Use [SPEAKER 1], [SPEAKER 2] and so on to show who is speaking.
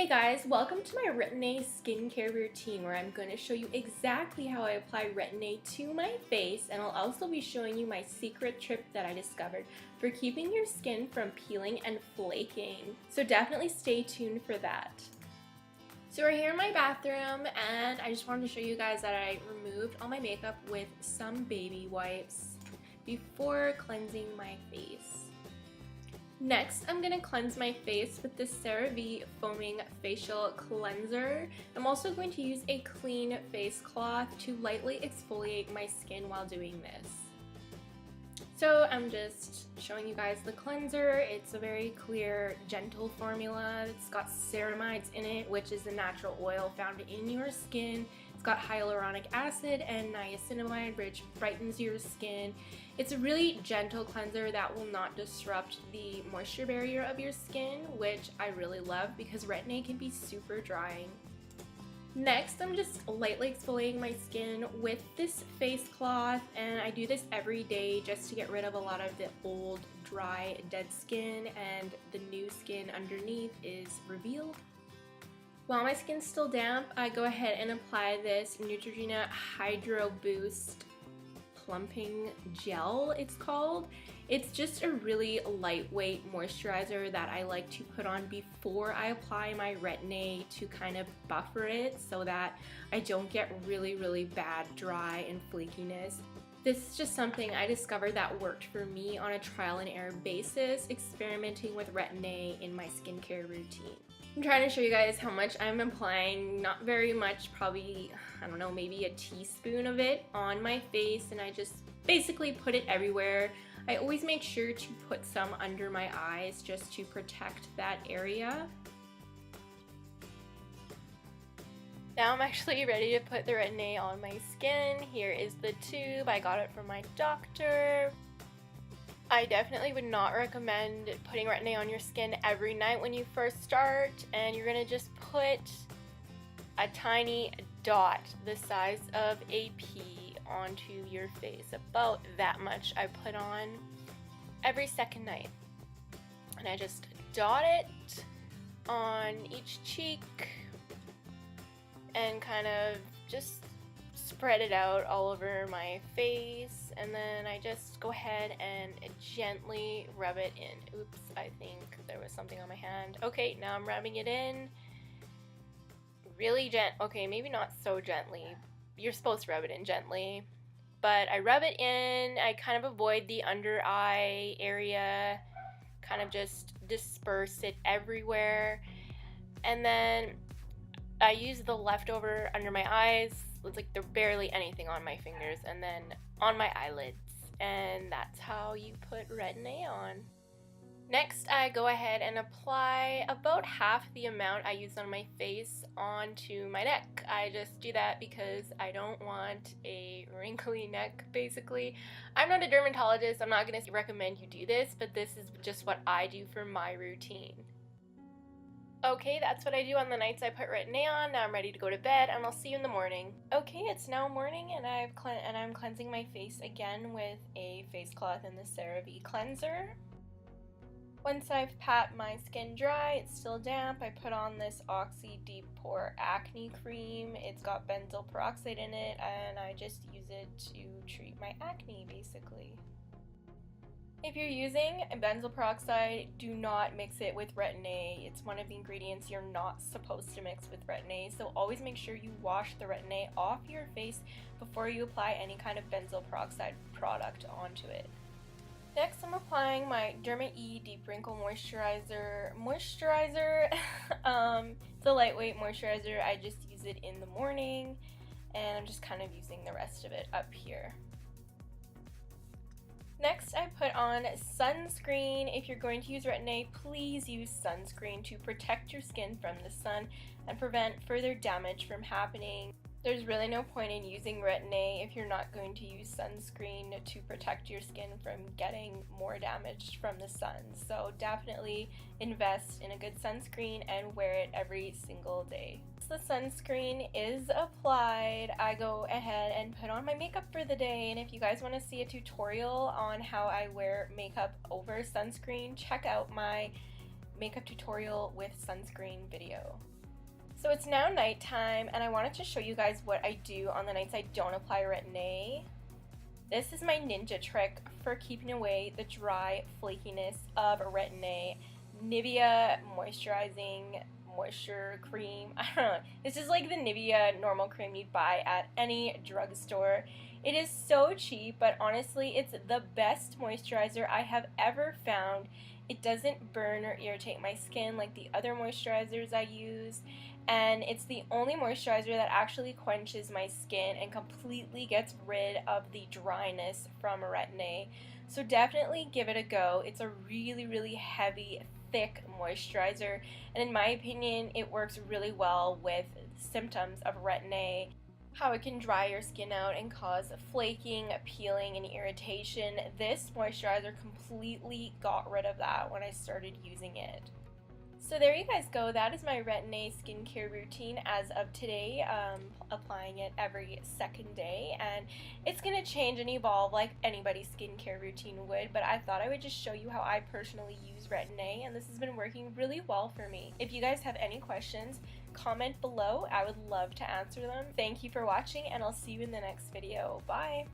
[SPEAKER 1] Hey guys, welcome to my Retin-A skincare routine where I'm going to show you exactly how I apply Retin-A to my face, and I'll also be showing you my secret trick that I discovered for keeping your skin from peeling and flaking. So definitely stay tuned for that. So we're here in my bathroom and I just wanted to show you guys that I removed all my makeup with some baby wipes before cleansing my face. Next, I'm going to cleanse my face with this CeraVe Foaming Facial Cleanser. I'm also going to use a clean face cloth to lightly exfoliate my skin while doing this. So I'm just showing you guys the cleanser. It's a very clear, gentle formula. It's got ceramides in it, which is the natural oil found in your skin. It's got hyaluronic acid and niacinamide, which brightens your skin. It's a really gentle cleanser that will not disrupt the moisture barrier of your skin, which I really love because Retin-A can be super drying. Next, I'm just lightly exfoliating my skin with this face cloth, and I do this every day just to get rid of a lot of the old, dry, dead skin, and the new skin underneath is revealed. While my skin's still damp, I go ahead and apply this Neutrogena Hydro Boost Plumping Gel, it's called. It's just a really lightweight moisturizer that I like to put on before I apply my Retin-A to kind of buffer it so that I don't get really bad dry and flakiness. This is just something I discovered that worked for me on a trial and error basis, experimenting with Retin-A in my skincare routine. I'm trying to show you guys how much I'm applying, not very much, probably, I don't know, maybe a teaspoon of it on my face, and I just basically put it everywhere. I always make sure to put some under my eyes just to protect that area. Now I'm actually ready to put the Retin-A on my skin. Here is the tube. I got it from my doctor. I definitely would not recommend putting Retin-A on your skin every night when you first start, and you're gonna just put a tiny dot the size of a pea onto your face. About that much I put on every second night. And I just dot it on each cheek and kind of just spread it out all over my face, and then I just go ahead and gently rub it in. Oops, I think there was something on my hand. Okay, now I'm rubbing it in. Really okay, maybe not so gently. You're supposed to rub it in gently. But I rub it in, I kind of avoid the under eye area, kind of just disperse it everywhere. And then I use the leftover under my eyes. It's like there's barely anything on my fingers, and then on my eyelids. And that's how you put Retin-A on. Next, I go ahead and apply about half the amount I use on my face onto my neck. I just do that because I don't want a wrinkly neck, basically. I'm not a dermatologist, I'm not going to recommend you do this, but this is just what I do for my routine. Okay, that's what I do on the nights I put Retin-A on. Now I'm ready to go to bed, and I'll see you in the morning. Okay, it's now morning, and I'm cleansing my face again with a face cloth in the CeraVe cleanser. Once I've pat my skin dry, it's still damp, I put on this Oxy Deep Pore Acne Cream. It's got benzoyl peroxide in it, and I just use it to treat my acne, basically. If you're using benzoyl peroxide, do not mix it with Retin-A. It's one of the ingredients you're not supposed to mix with Retin-A, so always make sure you wash the Retin-A off your face before you apply any kind of benzoyl peroxide product onto it. Next, I'm applying my Derma-E Deep Wrinkle Moisturizer. It's a lightweight moisturizer. I just use it in the morning, and I'm just kind of using the rest of it up here. Next, I put on sunscreen. If you're going to use Retin-A, please use sunscreen to protect your skin from the sun and prevent further damage from happening. There's really no point in using Retin-A if you're not going to use sunscreen to protect your skin from getting more damage from the sun. So definitely invest in a good sunscreen and wear it every single day. Once the sunscreen is applied, I go ahead and put on my makeup for the day. And if you guys want to see a tutorial on how I wear makeup over sunscreen, check out my makeup tutorial with sunscreen video. So it's now nighttime, and I wanted to show you guys what I do on the nights I don't apply Retin-A. This is my ninja trick for keeping away the dry flakiness of Retin-A. Nivea moisturizing moisture cream. I don't know. This is like the Nivea normal cream you'd buy at any drugstore. It is so cheap, but honestly, it's the best moisturizer I have ever found. It doesn't burn or irritate my skin like the other moisturizers I use, and it's the only moisturizer that actually quenches my skin and completely gets rid of the dryness from Retin-A. So definitely give it a go. It's a really heavy, thick moisturizer, and in my opinion, it works really well with symptoms of Retin-A. How it can dry your skin out and cause flaking, peeling, and irritation. This moisturizer completely got rid of that when I started using it. So there you guys go. That is my Retin-A skincare routine as of today, applying it every second day, and it's going to change and evolve like anybody's skincare routine would, but I thought I would just show you how I personally use Retin-A, and this has been working really well for me. If you guys have any questions, comment below. I would love to answer them. Thank you for watching, and I'll see you in the next video. Bye!